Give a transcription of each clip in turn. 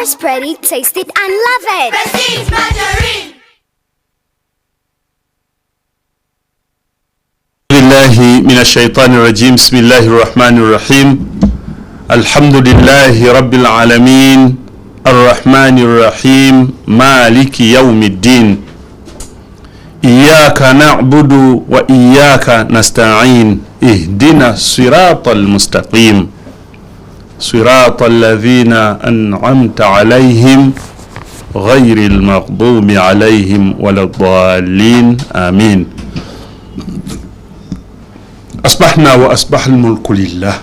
was pretty, taste it and love it. Prestige Margarine. بالله من الشيطان الرجيم. بسم الله الرحمن الرحيم. الحمد لله رب العالمين الرحمن الرحيم مالك يوم الدين. إياك نعبد وإياك نستعين. اهدنا الصراط المستقيم صراط الذين أنعمت عليهم غير المغضوب عليهم ولا الضالين آمين. أصبحنا وأصبح الملك لله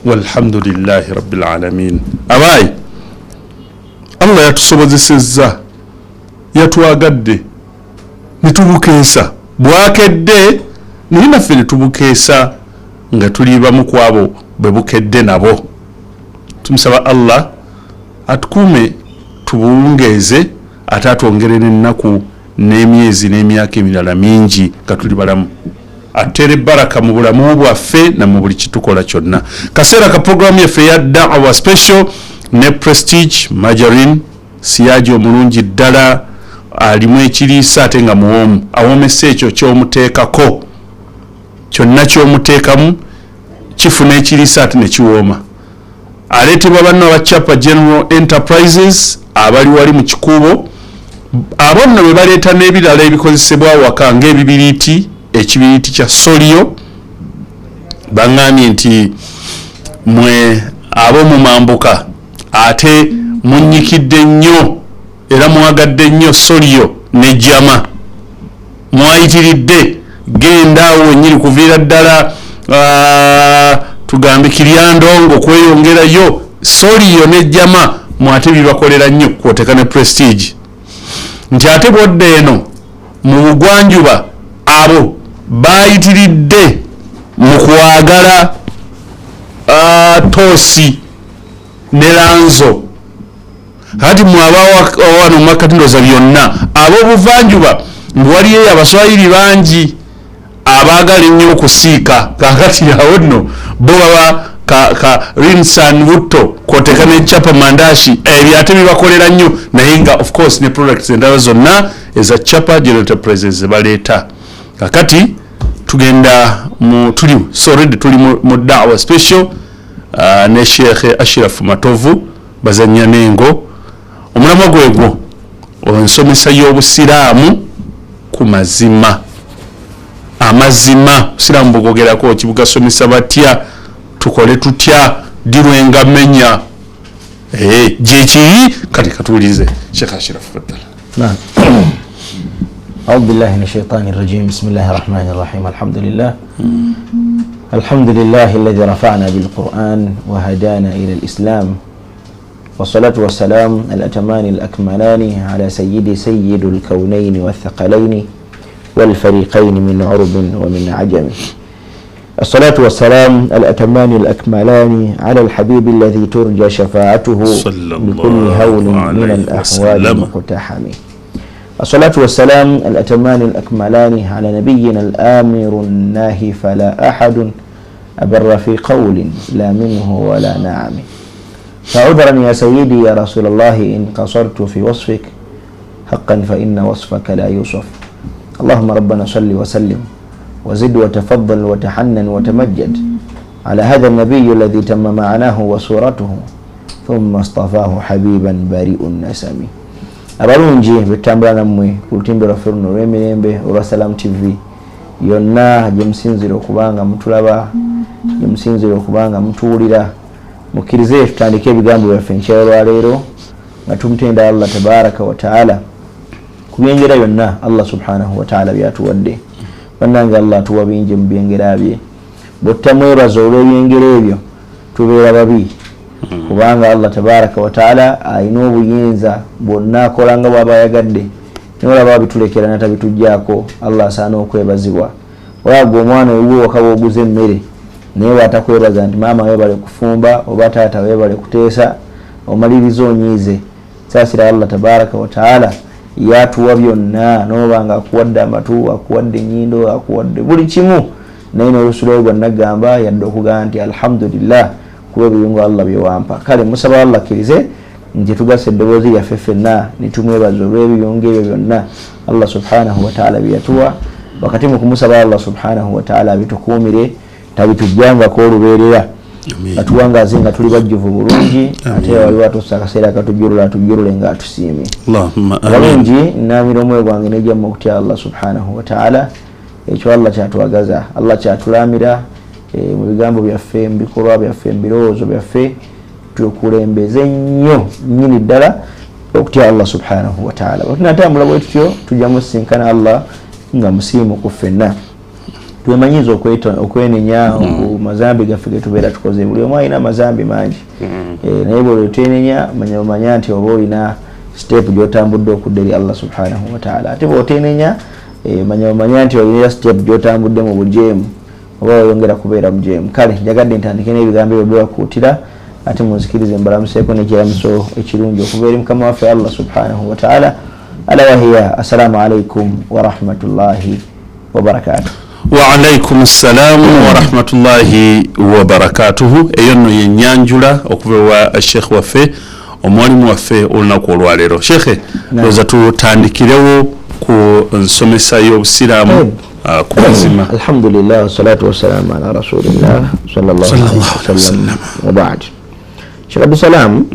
والحمد لله رب العالمين. أباي الله يتصبزسزا يتواغد nitubukesa bwakedde ninaffe nitubukesa nga tuli bamu kwabo bebukedde nabo. Tumusaba Allah atukume tubungeze ate atwongere n'ennaku n'emyezi n'emyaka emirala mingi nga tuli balamu, atere baraka mu bulamu bwaffe na mu buli kitukola kyonna. Kaseera ka programu yaffe ya Da'wa Special ne Prestige Margarine, siyaji omulungi ddala alimu ekiriisa ate nga muwoomu, awoomesa ekyo ky'omuteekako, kyonna ky'omuteekamu kifuna ekiriisa ate ne kiwooma. Aleetebwa banno abacapa General Enterprises abali wali mu kikuubo, abo nno bwe baleeta n'ebirala ebikozesebwa waka ng'ebibiriiti, ekibiriiti kya Solio. Baŋŋambye nti mwe abo mumambuka ate munnyikidde nnyo era mwagadde nnyo Solio ne Jama, mwayitiridde genda awo nyiri kuviira ddala tugambe Kiryandongo kweyongerayo. Solio ne Jama mwate bibakolera nnyo kwoteka ne Prestige, nti ate bwodde eno mu bugwanjuba abo bayitiridde mu kwagala Tosi ne Lanzo. Hati mwabawano makatindoza byonna ab'obuvanjuba waliyo abaswayiri bangi abaagala ennyo okusiika. Kakati awo nno bo baba ka Rinsan Butto kwoteka ne Chapa Mandashi, ebyo ate bibakolera nnyo, naye nga of course ne products endala zonna eza Chapa General Enterprises zebaleeta. Kakati tugenda tuli mu Da'wa Special ne Sheikh Ashraf Matovu bazanya nengo. Omulamwa gwegwo onsomesa y'obusiraamu ku mazima, amazima siraamu bugogerako kibugasomesa batya, tukole tutya, dirwenga menya gyekiri. Kati katuwulize Sheikh Ashraf faddala. أعوذ بالله من الشيطان الرجيم. بسم الله الرحمن الرحيم. الحمد لله الذي رفعنا بالقرآن وهدانا إلى الإسلام، والصلاة والسلام الأتمان الأكملان على سيد الكونين والثقلين والفريقين من عرب ومن عجم. الصلاة والسلام الأتمان الأكملان على الحبيب الذي ترجى شفاعته بكل هول من الأحوال المقتحم. الصلاة والسلام الأتمان الأكملان على نبينا الآمر الناهي فلا أحد أبر في قول لا منه ولا نعم. فعذرا يا سيدي يا رسول الله إن قصرت في وصفك حقا فإن وصفك لا يوصف. اللهم ربنا صل وسلم وزد وتفضل وتحنن وتمجد على هذا النبي الذي تم معناه وصورته ثم اصطفاه حبيبا بريء النسم. abalungi betambula nammwe ku lutimbe lwaffe luno olw'emirembe olwa Salam TV yonna gye musinzira okubanga mutulaba, gye musinzira okubanga mutuwulira, mukkirize tutandike ebigambo byaffe enkyalo lwaleero nga tumutenda Allah tabaraka wa taala ku byengera byonna Allah subhanahu wa taala byatuwadde. Bannange Allah tuwa bingi mu byengera bye, bw'otamwebaza olw'ebyengera ebyo tubeera babi, kubanga Allah tabaraka wa taala ayina obuyinza bwonna akola nga bw'aba ayagadde, naye olaba bitulekera natabitujjaako. Allah asaana okwebazibwa. Olaba omwana owuwo waka bw'oguza emmere naye bw'atakwebaza nti maama weebale kufumba oba taata weebale kuteesa, omaliriza onyiize. Saasira Allah tabaraka wa taala yatuwa byonna, n'oba nga akuwadde amatu, akuwadde ennyindo, akuwadde buli kimu, naye n'olusulo lwe nagamba yadde okugamba nti alhamdulillah kuba ebirungo Allah bye wampa. Kale musaba Allah akkirize nje tugase eddoboozi lyaffe ffenna ne tumwebaza olw'ebiyongo ebyo byonna Allah subhanahu wa ta'ala byatuwa wakati mu kumusaba Allah subhanahu wa ta'ala bitukuumire tabitujjangako olubeerera atuwangaze nga tuli bajjuvu bulungi ate waliwo atussa akaseera akatujjulula atujjulule nga atusiimye balungi naamira omwoyo gwange nejjamma okutya Allah subhanahu wa ta'ala ekyo Allah kyatuwagaza Allah kyatulamira mu bigambo byaffe mu bikolwa byaffe mu birowoozo byaffe tukulembeze nnyo nnyini ddala okutya Allah subhanahu wa ta'ala bwetunatambula bwe tutyo tujja musinkana Allah nga musiimu ku ffenna twemanyiza okwenenya ku mazambi gaffe ge tubeera tukoze buli omu alina amazambi mangi naye bwe twenenya manya nti oba olina step gy'otambudde okudda eri Allah subhanahu wa ta'ala ate bw'otenenya manya nti olina step gy'otambudde mu bujeemu oba oyongera kubeera mujeemu kale njagadde ntandike n'ebigambo ebyo byewakuutira ate munzikirize mbalamuseeko n'ekiramuso ekirungi okuva eri mukama waffe Allah subhanahu wa ta'ala ala wahiya assalamu alaikum wa rahmatullahi wa barakatuh. Wa alaikum assalam wa rahmatullahi wa barakatuhu. Eyo nno yenyanjula okuva wa Sheikh waffe omwalimu waffe olunaku olwaleero. Sheikh loza tutandikirewo ku nsomesa y'obusiraamu ku mazima. Alhamdulillah wassalatu wassalamu ala rasulillah sallallahu alaihi wasallam wa ba'd. Sheikh Abdul Salam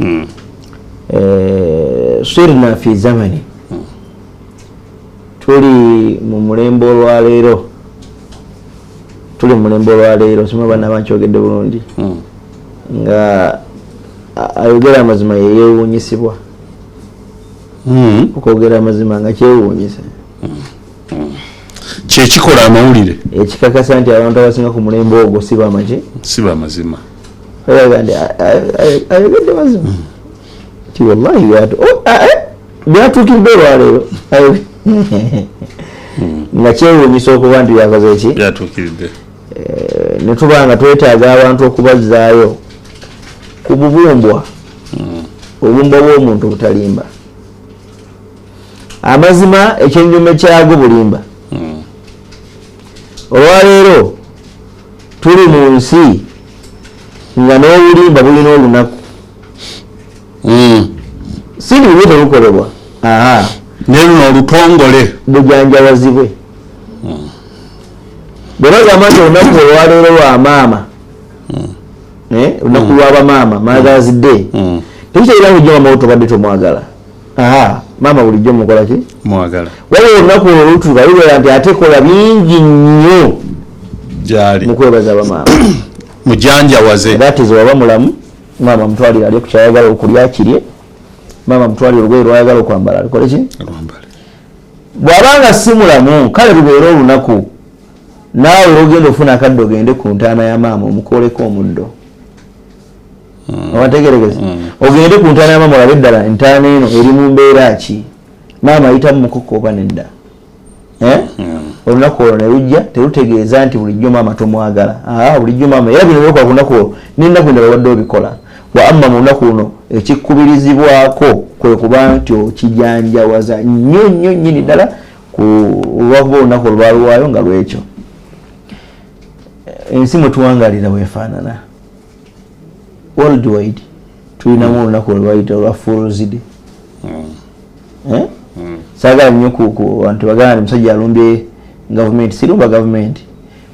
sirna fi zamani tuli mu mulembe olwaleero sima bana bankyogedde bulungi nga ayogera amazima yeyewuunyisibwa okwogera amazima nga kyewuunyisa kyekikola amawulire ekikakasa nti abantu abasinga ku mulembe ogwo siba amazima ayaga nti ayogedde mazima ti wallahi byatuukidde olwaleero nga kyewuunyisa okuba nti byakoze eki byatuukiridde ne tuba nga twetaaga abantu okubazzaayo ku bubumbwa obumbwa bw'omuntu obutalimba amazima ekyennyume kyago bulimba olwaleero tuli mu nsi nga n'obulimba bulina olunaku si nibyo tebukolebwa neruno olutongole bujanjabazibwe bwebagamba nti olunaku olwaleero lwa maama olunaku lw'abamaama Mother's Day tekitegeera bulijjo maama wo tobadde tomwagala maama bulijjo mukola ki mwagala waliwo olunaku olwo lutuuka lubeera nti ate kola bingi nnyo gyali mu kwebaza abamaama mujanjawaze that is waba mulamu maama mutwalire alye ku kyayagala okulya kirye maama mutwalire olugoye lwayagala okwambala alikole ki bw'abanga si mulamu kale lubeera olunaku naawe ogenda ofuna akadde ogende ku ntaana ya maama omukooleko omuddo obategeregeze ogende ku ntaana ya maama olabe eddala entaana eno eri mu mbeera ki maama ayitamu mukoko oba nedda olunaku olwo ne lujja terutegeeza nti bulijjo maama tomwagala bulijjo maama era bino byokola ku lunaku olwo n'ennaku endala wadde obikola wa amma mu lunaku luno ekikkubirizibwako kwe kuba nti okijanjawaza nnyo nnyo nnyini ddala olwakuba olunaku olwaluwaayo nga lwekyo ensi mwe tuwangalira bwefaanana worldwide tulinamu olunaku olwayita olwa Fool's Day saagala nnyo bantu bagala nti musajja alumbye gavumenti sirumba gavumenti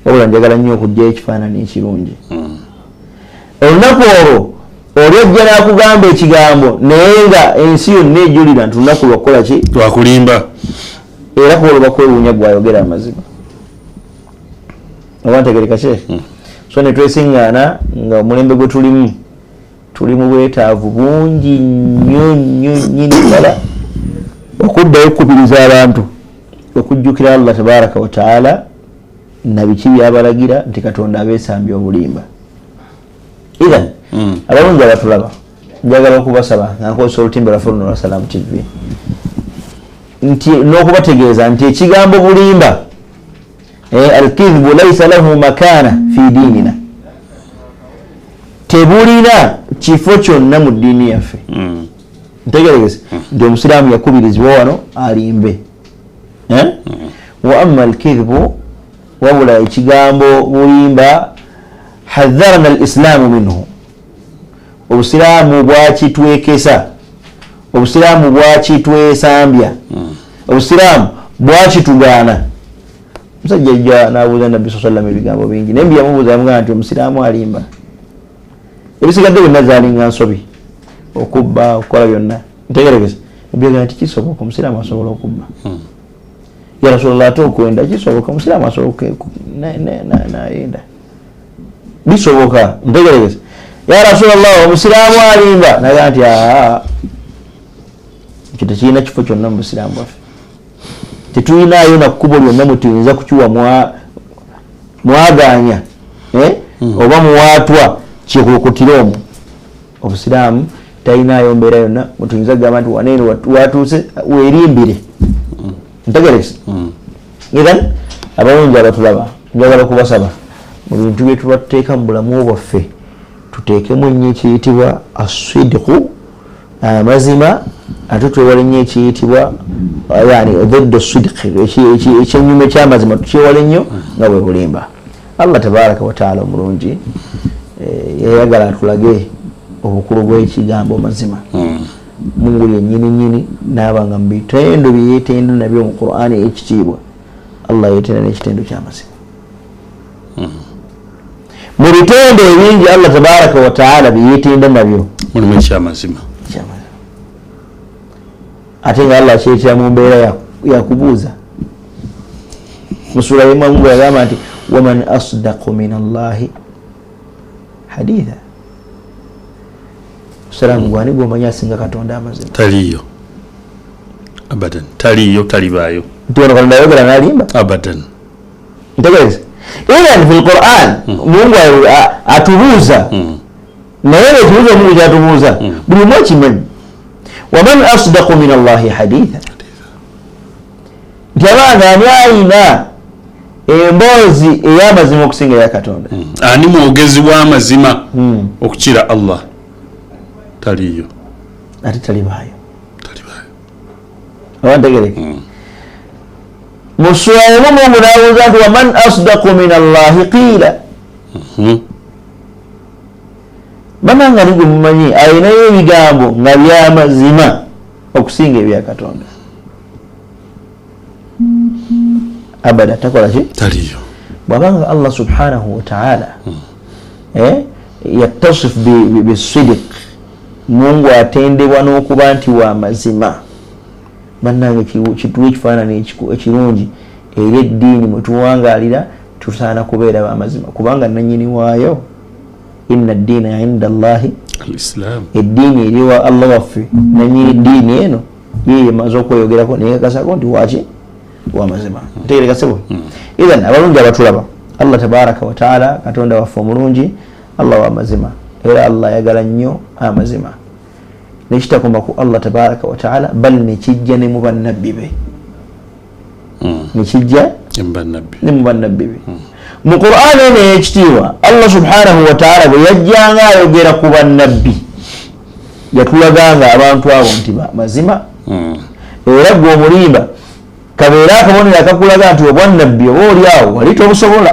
wabula njagala nnyo okugyayo ekifaananyi ekirungi olunaku olwo olyojja n'akugamba ekigambo naye nga ensi yonna ejulira nti olunaku lwakukola ki lwakulimba era kuolwo bakwewuunya gwayogera amazima oba ntegereka ki so ne twesiŋŋaana nga omulembe gwe tuli mu bwetaavu bungi nnyo nnyo nnyini ddala okuddayo okukubiriza abantu okujjukira Allah tabaraka wa taala na biki byabalagira nti Katonda abeesambye obulimba idhan abalungi abatulaba njagala okubasaba nga nkozesa olutimbe lwaffe luno lwa Salam TV nti n'okubategeeza nti ekigambo bulimba alkidhibu laysa lahu makana fi dinina tebulina kifo kyonna mu ddiini yaffe ntegeregeze nti omusiraamu yakubirizibwa wano alimbe wa amma alkidhibu wabula ekigambo bulimba hadharana alislaamu minhu obusiraamu bwakitwekesa obusiraamu bwakitwesambya obusiraamu bwakitugaana musajja ajja n'abuuza nabbi sallallahu alayhi ebigambo bingi naye byamubuuza yamugamba nti omusiraamu alimba ebisigadde byonna zaalinga nsobi okubba okukola byonna ntegeregeza ebyagaa nti kisoboka omusiraamu asobola okubba ya Rasulullah ate okwenda kisoboka omusiraamu asobola nayenda bisoboka ntegeregeza ya Rasulullah omusiraamu alimba nagaa nti ekyo tekirina kifo kyonna mu busiraamu bwaffe tetulinayo nakkubo lyonna mwetuyinza kukiwa mwaganya oba muwaatwa kikulukutira omwo obusiraamu talinayo mbeera yonna mwetuyinza kugamba nti waneeno watuuse werimbire ntegereza ithan abalungi abatulaba njagala kubasaba mu bintu bye tuba tuteeka mu bulamu bwaffe tuteekemu ennyo ekiyitibwa asidiku amazima ate twewale nnyo ekiyitibwa yani dhiddu sidiki ekyenyuma ekyamazima tukyewale nnyo nga bwe bulimba. Allah tabaraka wataala omulungi yayagala atulage obukulu bw'ekigambo mazima Mungu yennyini n'abanga mu bitendo bye yeetenda nabyo mu Qur'ani ekitiibwa Allah yeetenda n'ekitendo ky'amazima mu bitendo ebingi Allah tabaraka wataala bye yeetenda nabyo mulimu ekyamazima ate nga Allah kyekira mu mbeera yakubuuza mu sura y'emu Mungu yagamba nti waman asdaqu min Allahi haditha salamu gwani gwomanya asinga Katonda amazima taliyo abadan talibaayo nti ono Katonda ayogera n'alimba abadan ntegereza ilan fil Qur'an Mungu atubuuza naye ekibuuzo Mungu kyatubuuza buli omu akimanyi waman asdaqu min Allahi haditha nti abaana ani alina emboozi ey'amazima okusinga eya Katonda ani mwogezi w'amazima okukira Allah taliyo ate talibaayo awantegereka mu sura emu Mungu n'abuuza nti waman asdaqu min Allahi qiila bananga nigwe mumanyi alinayo ebigambo nga byamazima okusinga ebya Katonda abada takola ki taliyo bwabanga Allah subhanahu wa ta'ala yattasif bisidiq Mungu atendebwa n'okuba nti wa mazima bannange kituwa ekifaananyi ekirungi eri eddiini mwe tuwangaalira tusaana kubeera bamazima kubanga nannyini waayo inna ad-diina inda Allahi al-Islam eddiini eri wa Allah waffe nannyini eddiini eno yeye maze okweyogerako naye kakasako nti waki wa mazima ntegereka sebo ithan abalungi abatulaba Allah tabaraka wa taala Katonda waffe omulungi Allah wa mazima era Allah ayagala nnyo amazima nekitakoma ku Allah tabaraka wa taala bal nekijja ne mu bannabbi be nekijja ne mu bannabbi be mu Qur'an eno ey'ekitiibwa Allah subhanahu wa taala bwe yajjanga ayogera ku bannabbi yatulaganga abantu abo nti mazima era gwe omulimba kabeera akabonero akakulaga nti obwannabbi oba oli awo wali tobusobola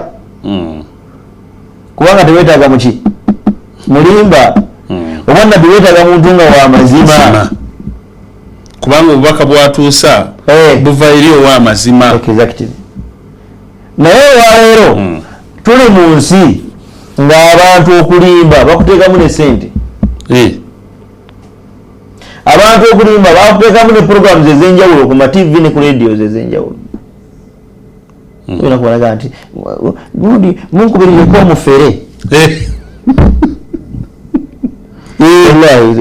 kubanga teweetaaga muki mulimba obwannabbi weetaaga muntu nga wa mazima kubanga obubaka bwatuusa buva eri ow'amazima exactly naye olwaleero tuli mu nsi ng'abantu okulimba bakuteekamu ne sente abantu okulimba bakuteekamu ne programs ez'enjawulo ku mativi ne ku radios ez'enjawulo oyina kubalaga nti gundi munkubirireko omufere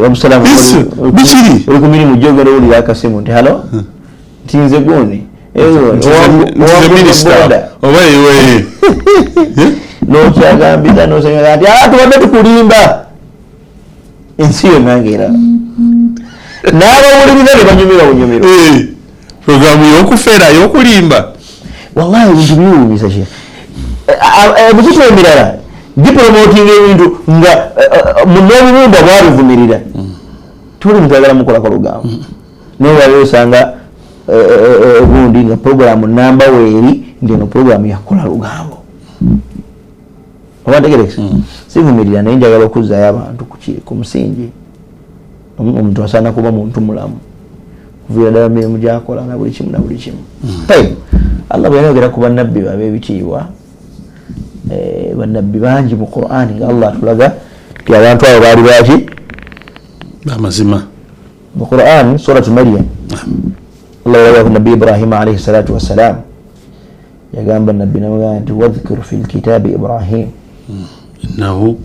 omusalamu oli ku mirimu gyogenda owulira akasimu nti halo tinze gundi oba ewe nokyagambiza nosanga nti tubadde tukulimba ensi yonna ngera n'abawuliriza ne banyumira bunyumiro programu y'okufeera y'okulimba wallahi ebintu biwunyisa ki ebikutu emirala gipromotinga ebintu nga n'obubumba bwabivumirira tuli mutagala mukolako lugambo naye wali osanga gundi nga programu namba weeri ngeno programu yakola lugambo oba ntegerekesa sivumirira naye njagala okuzzaayo abantu ku musingi omuntu asaana kuba muntu mulamu kuviira ddala mirimu gyakola na buli kimu na buli kimu. Allah bwe yayogera ku bannabbi ab'ebitiibwa, bannabbi bangi mu Qur'ani nga Allah atulaga nti abantu abo baali baki bamazima. mu Qur'an suratu Maryam Allah yalaga ku nabbi Ibrahim alayhi salatu wassalam, yagamba nabbi namugamba nti wadhkur fi lkitabi Ibrahim innahu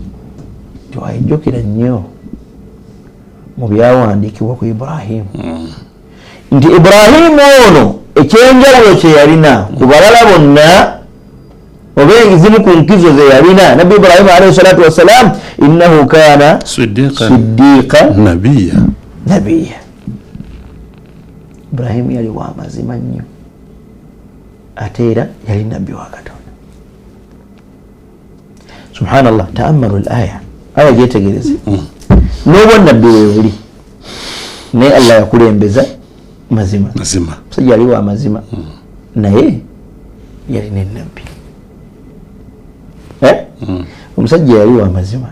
tiwayijjukira nnyo mu byawandiikibwa ku Ibrahim nti Ibrahim ono ekyenjawulo kye yalina ku balala bonna oba ezimu ku nkizo ze yalina nabbi Ibrahim alayhi salatu wassalam innahu kana siddiqan nabiyya. Ibrahim yali wa mazima nnyo ate era yali nabbi wa Katonda. Subhanallah, taammalu al-aya, aya gyetegereze n'obwa nabbi weebuli naye Allah yakulembeza mazima. Musajja yali wa mazima naye yali n'ennabbi. Omusajja yali wa mazima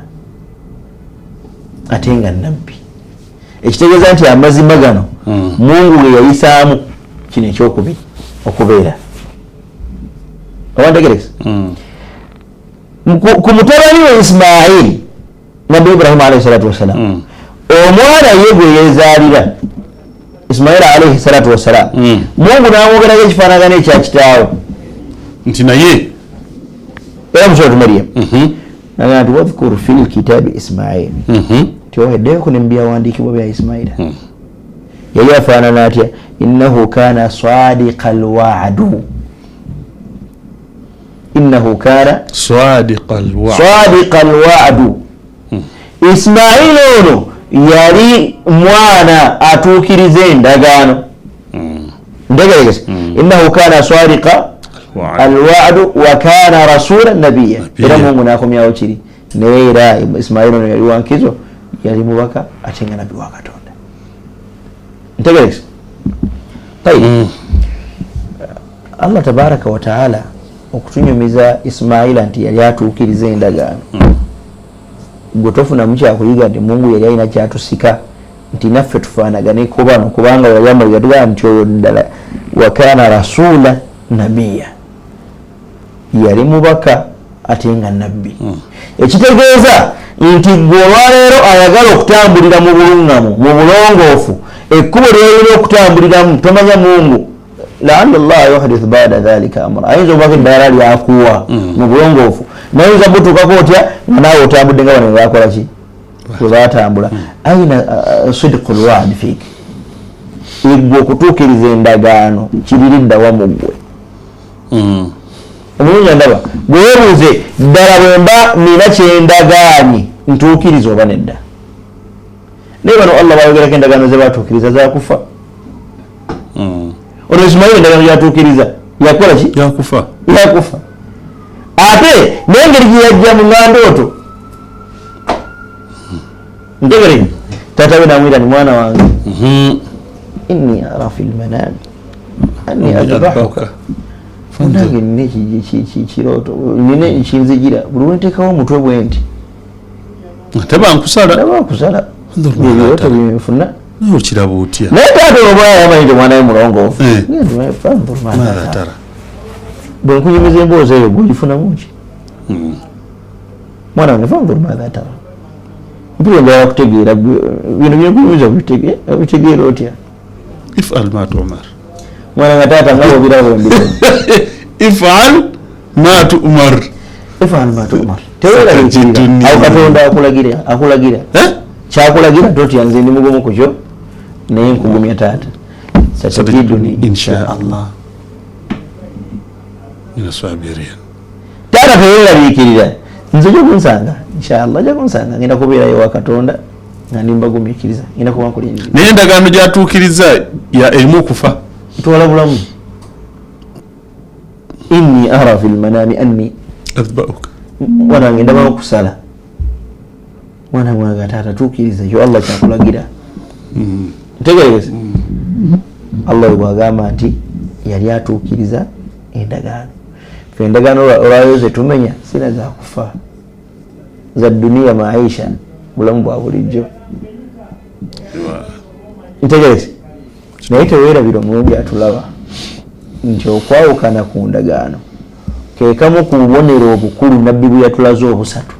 ate nga nabbi, ekitegeeza nti amazima gano Mungu ge yayisaamu kino ekyokubiri okubeera. Owantegereza ku mutabani we Ismail nabbi Ibrahim alayhi salatu wassalam, omwana ye gwe yeezaalira Ismail alayhi salatu wassalam, Mungu n'amwogerako ekifaanagano ekya kitaawe nti naye era mu suratu Maryam nagamba nti wadhkur fi lkitabi Ismail, tioweddeeko ne mu byawandiikibwa bya Ismaila. Yali afaanana atya? Innahu kana sadiqa alwa'du, innahu kana sadiqa alwa'du. Ismail ono yali mwana atuukiriza endagaano. Ntegeregese, innahu kana sadiqa alwa'du wa kana rasulan nabiyya. Era Mungu n'akomyawo kiri naye era Ismail ono yali wankizo, yali mubaka ate nga nabbi wa Katonda. Ntegeregese. Allah tabaraka wa taala okutunyumiza Ismaila nti yali atuukiriza endagaano, gwe tofunamu kyakuyiga nti Mungu yali alina kyatusika nti naffe tufaanagane ku bano, kubanga yali amalira tugamba nti oyo ddala wa kaana rasula nabiyya, yali mubaka ate nga nabbi. Ekitegeeza nti gwe olwaleero ayagala okutambulira mu buluŋŋamu, mu bulongoofu, ekkubo lyolina okutambuliramu, tomanya Mungu laalla Allah yuhdithu ba'da dhalika amra, ayinza okubako eddala lyakuwa mu bulongoofu nayinza butuukako otya nga naawe otambudde nga bano bakola ki bwe batambula. Aina sidqu lwa'di fiik, egwe okutuukiriza endagaano kiririddawa mu ggwe. Omulungi ndaba gwe weebuuze ddala bwe mba nina kyendagaanye ntuukiriza oba nedda. Naye bano Allah bayogerako endagaano ze batuukiriza zakufa. Ono Ismail endagaano gyatuukiriza yakola ki? Yakufa. Ate n'engeri gye yajja mu ngandooto, ntegerege taata we namwira ni mwana wange inni ara fi lmanami anni adbahuka, nange nina kirooto, nina kinzijira buli wenteekawo omutwe bwe nti tebankusala ebirooto bimufuna okiraba otya. naye taata olwo bwaya yamanyi nti omwana we mulongoofu, bwe nkunyumiza emboozi eyo gwegifunamu ki? Mwana wange fanzur maatha tara, mpulira njagala kutegeera bino byenkuyumiza obitegeera otya? If'al ma tu'mar. Mwana nga taata nga bwobirabo mbirabo. If'al ma tu'mar. Teweeraliikirira awo Katonda akulagira kyakulagira totya nze ndi mugumu ku kyo naye nkugumya taata satajiduni insha Allah. Taata teweeraliikirira nze gyokunsanga insha Allah, gyokunsanga ngenda kubeerayo wa Katonda nga nimbagumikiriza, ngenda kuba nkulindirira. Naye endagaano gyatuukiriza erimu okufa. Twala bulamu. Inni ara fi lmanami anni adba'uka, mwana wange ndaba okusala. Mwana wange taata tuukiriza ekyo Allah kyakulagira. Ntegeregese. Allah bwagamba nti yali atuukiriza endagaano. Ffe endagaano olwayo ze tumenya sina za kufa, za duniya maisha, bulamu bwa bulijjo. ntegereze naye teweerabira omulungi atulaba nti okwawukana ku ndagaano ke kamu ku bubonero obukulu nabbi bwe yatulaze obusatu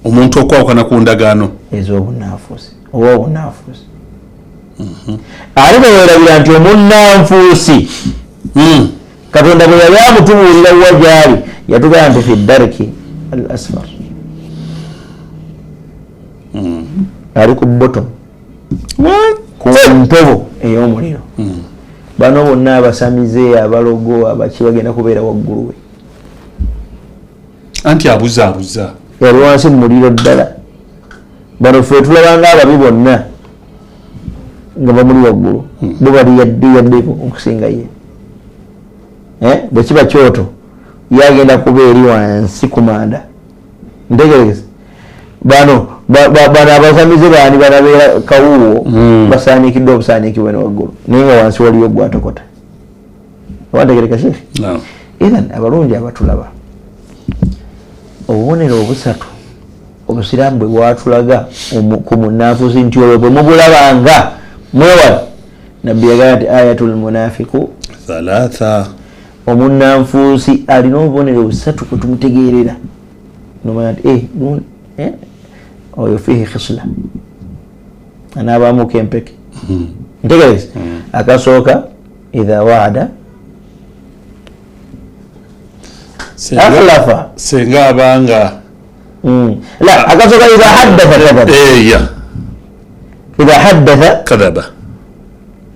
omuntu okwawukana ku ndagaano ez'obunanfuusi oba obunanfuusi ate teweerabira nti omunnanfuusi katonda bwe yali amutubuulira wa gyali yatugamba nti fi darki al asfar ali ku bottom ku ntobo ey'omuliro bano bonna abasamize abalogo abaki bagenda kubeera waggulu we anti abuzaabuza yali wansi mu muliro ddala bano ffe tulabanga ababi bonna nga bamuli waggulu bo bali yaddeko okusinga ye bwe kiba kyoto yagenda kuba eri wansi ku manda ntegereza bano abasamize bani banabeera kawuwo basanikiddwe obusaniikibwe ne waggulu naye nga wansi waliyo gwatokota awantegereka sheekhe ethan abalungi abatulaba obubonero obusatu obusiraamu bwe bwatulaga ku munnanfuusi nti olwo bwe mubulabanga mwewala nabbi yagamba nti ayatul munafiqu thalatha omunnanfuusi alina obubonero busatu kwe tumutegeerera nomanya nti oyo fihi khisla anaabamuko empeke ntegereza akasooka idha waada akhlafa senga abanga la akasooka idha haddatha kadhaba idha haddatha kadhaba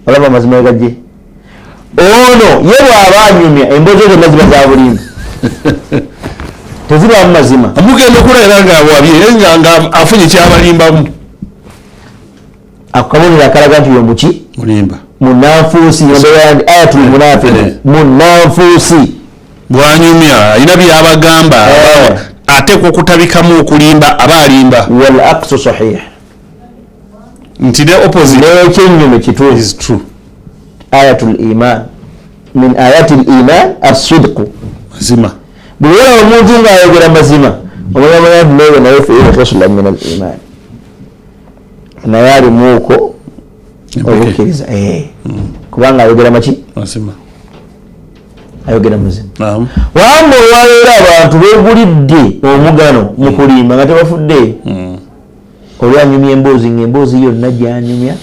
olaba amazima gajje ono ye bw'aba anyumya emboozi ezo mazima za bulimba tezibaamu mazima amugenda okuleera ngaawabye nga afunye kyabalimbamu akukabonera akalaga nti yomuki mulimba munanfuusi yombeerandi ayatul munafiqu munanfuusi bwanyumya alina byabagamba ateekwa okutabikamu okulimba aba alimba wal aqsu sahih nti the opposite n'ekyennyume kituufu is true ayatul iman min ayatil iman as-sidqu mazima bwera omuntu ng'ayogera mazima omanyamanya nti newe naye fihi khasla min al iman naye alimuuko obukkiriza kubanga ayogera maki mazima ayogera muzima wamba olwabeera abantu beegulidde omugano mu kulimba nga tebafudde olwanyumya emboozi ng'emboozi yonna gyanyumya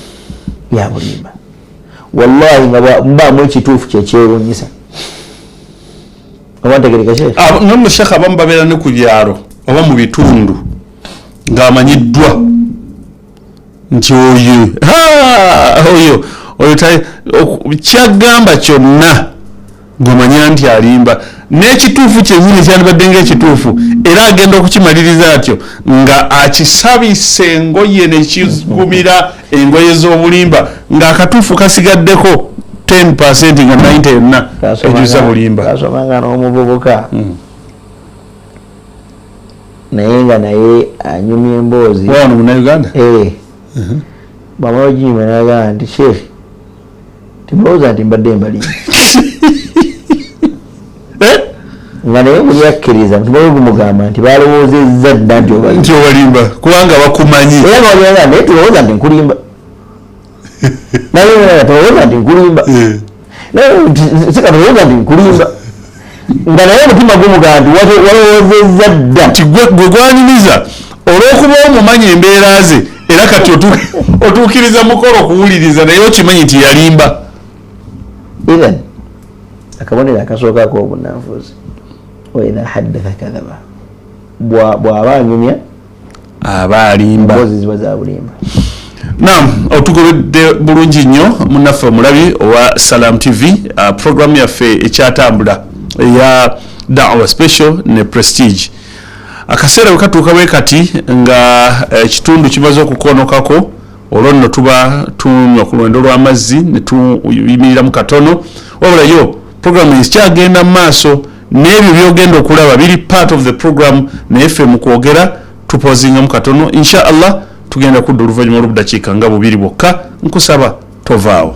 ya bulimba wallahi nga mbaamu ekituufu kyekyewuunyisa abantegereka sheekh nomushekhe abamu babeera ne ku byalo oba mu bitundu ng'amanyiddwa nti oyo kyagamba kyonna ng'omanya nti alimba n'ekituufu kyennyini kyandibadde ng'ekituufu era agenda okukimaliriza atyo nga akisabisa engoye nekigumira engoye z'obulimba ng'akatuufu kasigaddeko 10% nga 90 yonna ejuza bulimba. Kasomanga n'omuvubuka naye nga naye anyumya emboozi wano Munnayuganda bamala oginyuma nagamba nti sheekh timulowooza nti mbadde mbalimba nga naye buli akkiriza tumale gumugamba nti balowoozezza dda nti obalimba kubanga bakumanyi era nga naye tulowooza nti nkulimba naye tulowooza nti nkulimba sika tulowooza nti nkulimba nga naye omutima gumugamba nti walowoozezza dda nti gwe gwanyumiza olw'okuba omumanyi embeera ze era kati otuukiriza mukolo okuwuliriza naye okimanyi nti yalimba. Even akabonero akasookako obunnanfuusi waidha haddatha kadhaba bw'aba anyumya aba alimba emboozi ziba za bulimba. Naam, otugobedde bulungi nnyo munnaffe omulabi owa Salam TV programu yaffe ekyatambula eya Da'wa Special ne Prestige. Akaseera bwe katuuka bwe kati nga ekitundu kimaze okukonokako olwo nno tuba tunywa ku lwendo lw'amazzi ne tuyimiriramu katono wabulayo programu ekyagenda mu maaso n'ebyo byogenda okulaba biri part of the program naye ffe mu kwogera tupozingamu katono insha Allah tugenda kudda oluvannyuma lw'obuddakiika nga bubiri bwokka nkusaba tovaawo.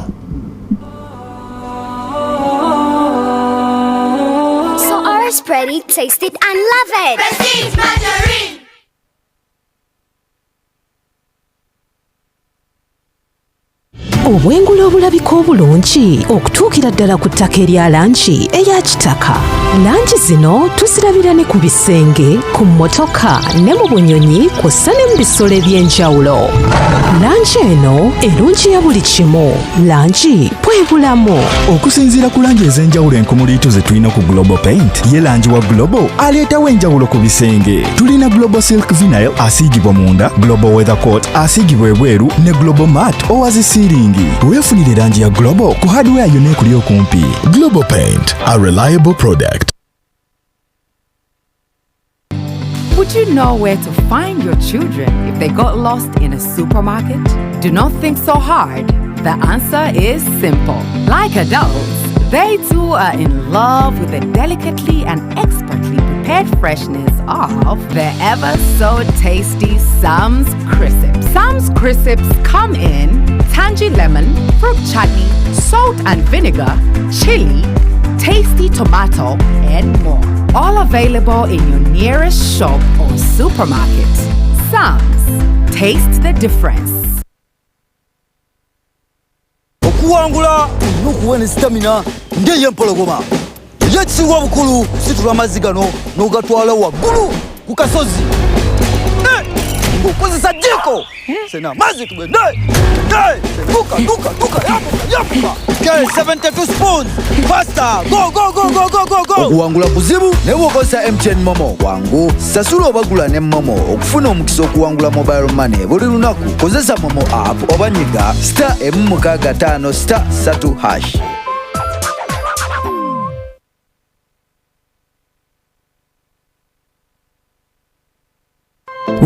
So ours pretty, taste it and love it. Prestige Margarine. obwengula obulabika obulungi okutuukira ddala ku ttaka erya langi eya kitaka. Langi zino tuzirabira ne ku bisenge, ku mmotoka ne mu bunyonyi kw'ossa ne mu bisolo eby'enjawulo. Langi eno erungi ya buli kimu. Langi bwe bulamu. Okusinziira ku langi ez'enjawulo enkumuliito ze tulina ku Global Paint, ye langi wa Global aleetawo enjawulo ku bisenge. Tulina Global Silk Vinyl asiigibwa munda, Global Weather Coat asiigibwa ebweru ne Global Matte owazisiiringi. Weefunire langi ya Global ku hardware yonna ekuli okumpi. Global Paint, a reliable product. Would you know where to find your children if they got lost in a supermarket? Do not think so hard. The answer is simple. Like adults, they too are in love with the delicately and expertly prepared freshness of the ever so tasty Sam's Crisps. Sam's Crisps come in tangy lemon, fruit chutney, salt and vinegar, chili, tasty tomato, and more. All available in your nearest shop or supermarket. Sam's. Taste the difference. Okuwangula n'okuwona stamina ng'eye empologoma eyekisinga obukulu situla amazzi gano n'ogatwala waggulu ku kasozi ng'okozesa jiko sena amazzi tugende duka yapuka 72 spoons pasta go okuwangula kuzibu ne bw'okozesa MTN Momo wangu sasula obagula ne Momo okufuna omukisa okuwangula mobile money buli lunaku kozesa Momo app oba nyiga *165*3#.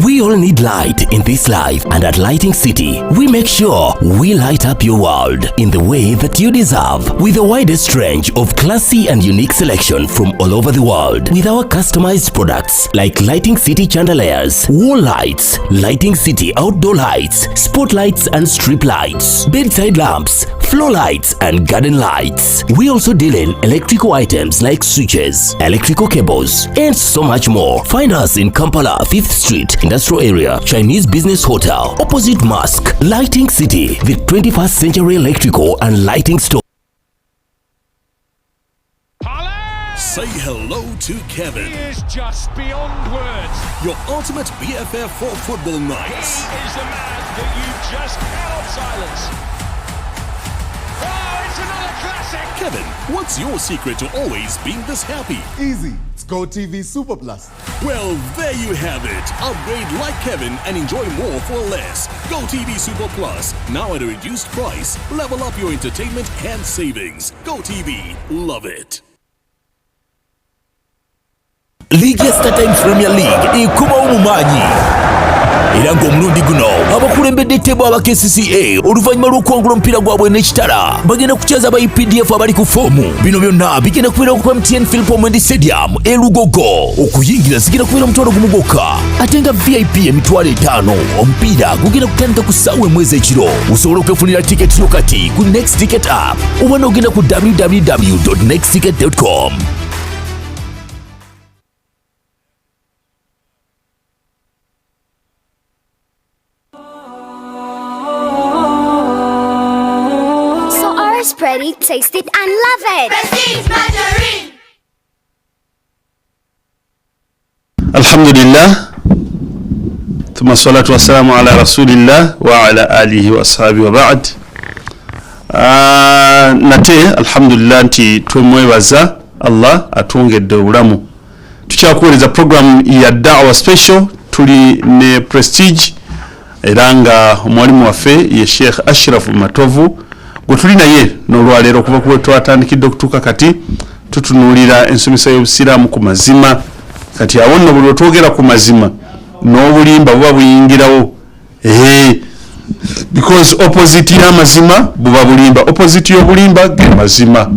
We all need light in this life, and at Lighting City, we make sure we light up your world in the way that you deserve. With the widest range of classy and unique selection from all over the world, with our customized products like Lighting City chandeliers, wall lights, Lighting City outdoor lights, spotlights and strip lights, bedside lamps, floor lights and garden lights. We also deal in electrical items like switches, electrical cables, and so much more. Find us in Kampala, 5th Street, Industrial Area, Chinese Business Hotel, opposite Mosque. Lighting City, the 21st century electrical and lighting store. Say hello to Kevin. He is just beyond words. Your ultimate BFF for football nights. He is the man that you just cannot silence. Oh, it's another classic. Kevin, what's your secret to always being this happy? Easy. It's GoTV Super Plus. Well, there you have it. Upgrade like Kevin and enjoy more for less. GoTV Super Plus, now at a reduced price. Level up your entertainment and savings. GoTV, love it. Ligi ya StarTimes Premier League ekubawo mu maanyi. Era ng'omulundi guno abakulembedde tebo aba KCCA oluvannyuma lw'okuwangula omupiira gwabwe n'ekitala bagenda kucheza aba EPDF abali ku foomu. Bino byonna bigenda kubeera ku MTN Philip Omendi Stadium e Lugogo. Okuyingira zigenda kubeera mutwalo gumu gwokka, ate nga VIP emitwalo 5. Omupiira gugenda kutandika ku ssaawa emwezi ekiro. Osobola okwefunira tiketi yo kati ku Next Ticket app oba n'ogenda ku www.nextticket.com. Spread it, taste it, and love it. Prestige Margarine. Alhamdulillah. ثم الصلاة والسلام على رسول الله وعلى آله وأصحابه وبعد. Nate alhamdulillah nti twemwebaza Allah atwongedde obulamu. Tukyakuweereza program ya Da'wa Special tuli ne Prestige era nga omwalimu waffe ye Sheikh Ashraf Matovu gutuli naye n'olwaleero kuba kuba twatandikidde okutuuka kati tutunuulira ensomesa y'obusiraamu ku mazima. Kati awo nno buli otwogera ku mazima n'obulimba buba buyingirawo. Because opposite y'amazima buba bulimba, opposite y'obulimba ge mazima.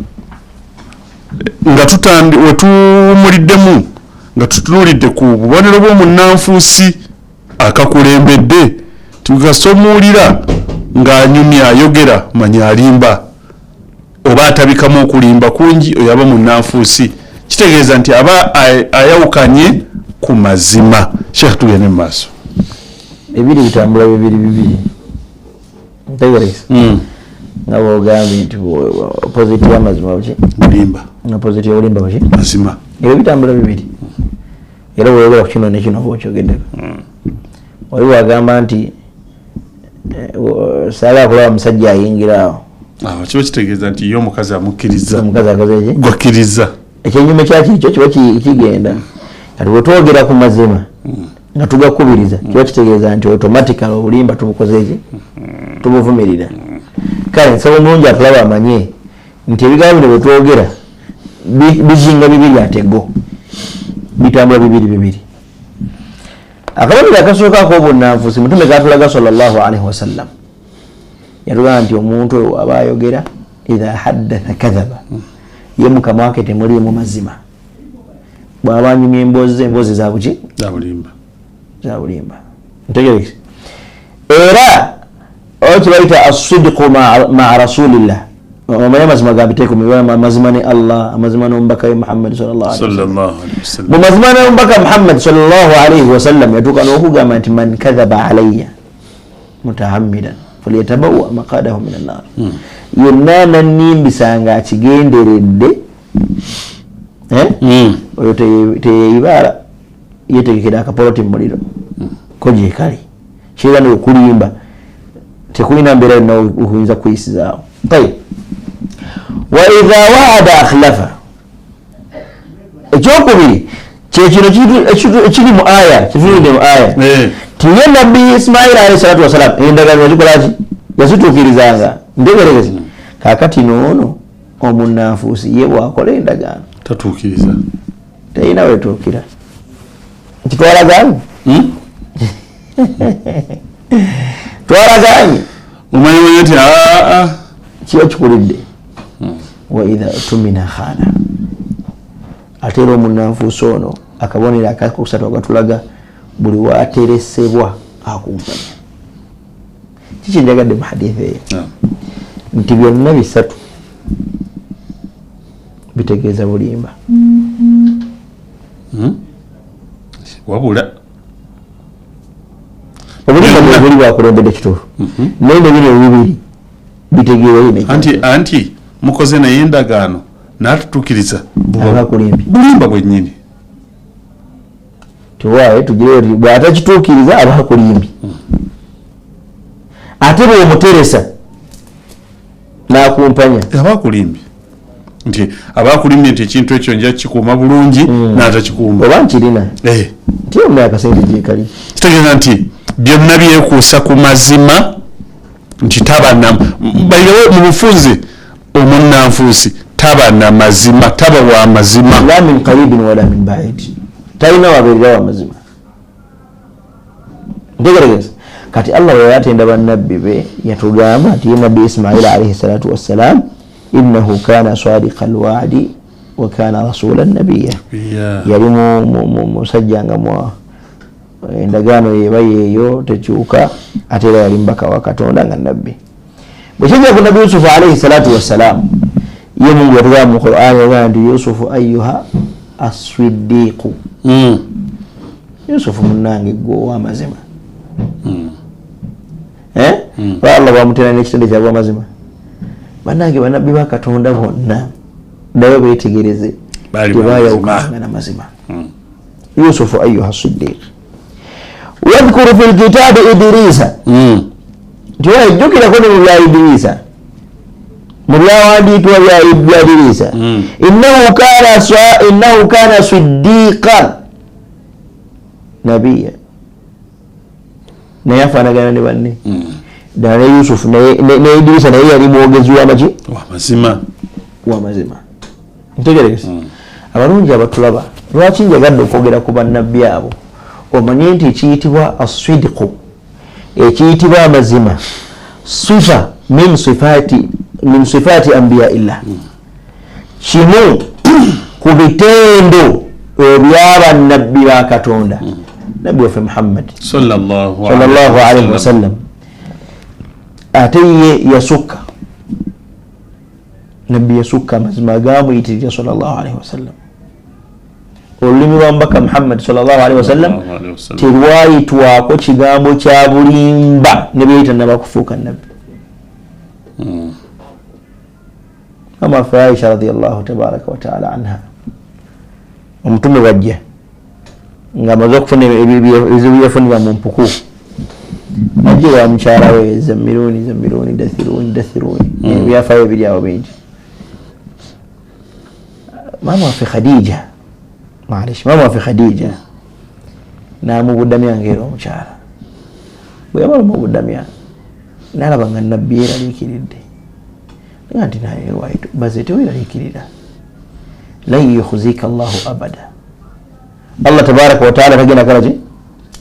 Nga wetuwumuliddemu nga tutunuulidde ku bubonero bw'omunnanfuusi akakulembedde tugasomuulira ng'anyumya ayogera manya alimba oba atabikamu okulimba kungi oyo aba munnanfuusi. Kitegeeza nti aba ayawukanye ku mazima. Sheikh tugende mu maaso. Ebiri bitambula bibiri. Ntegereza. ngabo gambi nti opposite y'amazima baki bulimba opposite y'obulimba baki mazima ebyo bitambula bibiri era weewera ku kino nekino bwokyogeddeko waliwo agamba nti saala akulaba musajja ayingiraawo kiba kitegeeza nti ye omukazi amukkiriza omukazi akoze gwakkiriza ekyenyuma kyakikyo kiba kigenda kati bwetwogera ku mazima nga tugakubiriza kiba kitegeeza nti automatically obulimba tubukozeeki tubuvumirira kale nsaba omulungi atulaba amanye nti ebigambo bino bwetwogera bizinga bibiri atego bitambula bibiri akabonero akasookaako obunnanfuusi mutume katulaga sallallahu alaihi wasallam yatugamba nti omuntu aba ayogera idha haddatha kadhaba ye mukama wake temulimu mazima bw'aba anyumya emboozi zabuki zabulimba ntegerekese era okibayita as-sidqu ma'a rasulillah omanye amazima gabiteeko amazima ne Allah amazima n'omubaka we Muhammad sallallahu alaihi wasallam mu mazima n'omubaka Muhammad sallallahu alaihi wasallam yatuuka n'okugamba nti man kadhaba alayya mutahammidan falyatabawa maqadahu min an-nar yonna nannimbisa nga akigenderedde oyo teyeyibaala yetegekera akapoloti mu muliro ko gye kali kiira n'okulimba tekulina mbeera yonna oyinza kuyisizaawo wa idha waada akhlafa ekyokubiri kyekino ekiri mu aya kifunide mu aya tiye nabbi Ismail alayhi salatu wasalam endagano yazikolaki yazituukirizanga ntegeregezi kakati noono omunnanfuusi ye bwakola endagaano tatuukiriza teyina wetuukira kitwalaganye twalaganye omanyi nti kiba kikulidde wa idha tumina khana ate era omunnanfuusi ono akabonero akakusatu agatulaga buli wateresebwa akumpanya kiki njagadde mu hadithi eyo nti byonna bisatu bitegeeza bulimba wabula obulimba bwebuli bwakulembedde kituufu naye nebino bibiri bitegeewayo anti mukoze naye endagaano n'atutuukiriza bulimba bwennyini tiwaaye tugire bw'atakituukiriza aba akulimbi ate bw'omuteresa n'akumpanya aba akulimbi nti aba akulimbye nti ekintu ekyo nja kikuuma bulungi n'atakikuuma oba nkirina nti omna akasente gyekali kitegeeza nti byonna byekuusa ku mazima nti bayirewo mu bufunze omunnanfuusi taba na mazima taba wa mazima la min qaribin wala min ba'id talina wabeerera wa mazima ntegeregeza kati Allah bwe yatenda bannabbi be yatugamba nti nabbi Ismail alayhi salatu wassalam innahu kana sadiqa alwa'di wa kana rasulan nabiyya yali musajja nga mwa endagaano yeba yeeyo tekyuka ate era yali mbaka wa Katonda nga nabbi bwe kijja ku nabbi Yusuf alayhi salatu wassalam ye Mungu yatugamba mu Qur'an yagamba nti Yusufu ayyuha as-siddiqu Yusufu munnange gwe ow'amazima Allah bwamutera n'ekitende ky'ab'amazima bannange bannabbi ba Katonda bonna naye beetegereze tebaayawukanga n'amazima Yusufu ayyuha as-siddiq wadhkuru fil kitabi Idrisa nti wajjukirako ne mu bya Idrisa mu byawandiikibwa bya Idrisa innahu kana siddiqan nabiyya naye afaanagana ne banne ddala ne Yusufu ne Idrisa naye yali mwogezi w'amazima ntegeregese abalungi abatulaba lwaki njagadde okwogera ku bannabbi abo omanye nti ekiyitibwa as-sidqu ekiyitibwa amazima sifa min sifati anbiyaillah kimu ku bitendo ebyabannabbi ba Katonda nabbi waffe Muhammad sallallahu alaihi wasallam ate ye yasukka nabbi yasukka amazima gamuyitirira sallallahu alaihi wasallam olulimi lwa mbaka Muhammad sallallahu alaihi wasallam terwayitwako kigambo kya bulimba ne beyita nabakufuuka nabbi mama Aisha radhiyallahu tabaraka wa ta'ala anha omutume wajja nga amaze okufuna ebizibu byefunira mu mpuku ajja wa mukyala we zammiruni dathiruni byafaayo biri awo bingi mama waffe Khadija n'amubudamya ng'era omukyala bwe yamala omubudamya n'alaba nga nabbi yeraliikiridde nga nti naye lwaitu baze teweraliikirira lan yukhzika Allahu abada Allah tabaraka wa ta'ala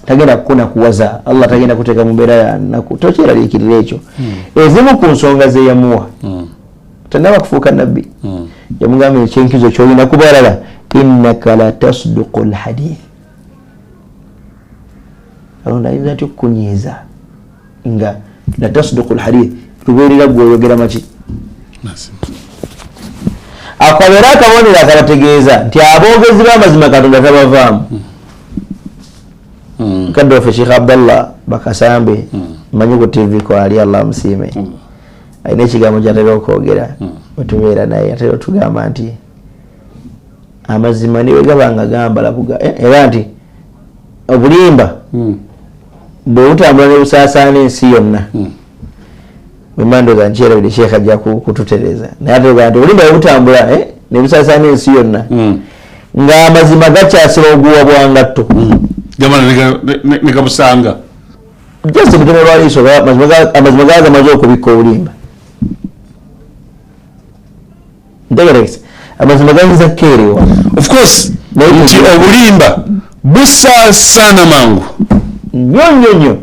tagenda kukuwaza Allah tagenda kuteeka mu mbeera ya nnaku tokyeraliikirira ekyo ezimu ku nsonga ze yamuwa tanaba kufuuka nabbi yamugamba ekyenkizo kyolina kubalala innaka la tasduqu alhadith alonda ayinza atya okukunyiiza nga la tasduqu alhadith lubeerera gweoyogera maki akabeera akabonero akabategeeza nti aboogezi b'amazima Katonda tabavaamu kadde waffe Sheikh Abdallah Bakasambe manyi ku TV ko ali Allah musiime ayina ekigambo kyatera okwogera wetubeera naye atera otugamba nti amazima niwe gabanga gambala era nti obulimba bwe butambula ne busaasaana ensi yonna wemandoza nkyerabire Sheikh ajja kututereza naye atega nti obulimba bwe butambula ne busaasaana ensi yonna ng'amazima gakyasira oguwa bwangatto ne kabusanga just mutono lwaliiso amazima gamaze okubikka obulimba ntegerekese amazima gayinza kukeerewa of course nti obulimba busaasaana mangu nnyo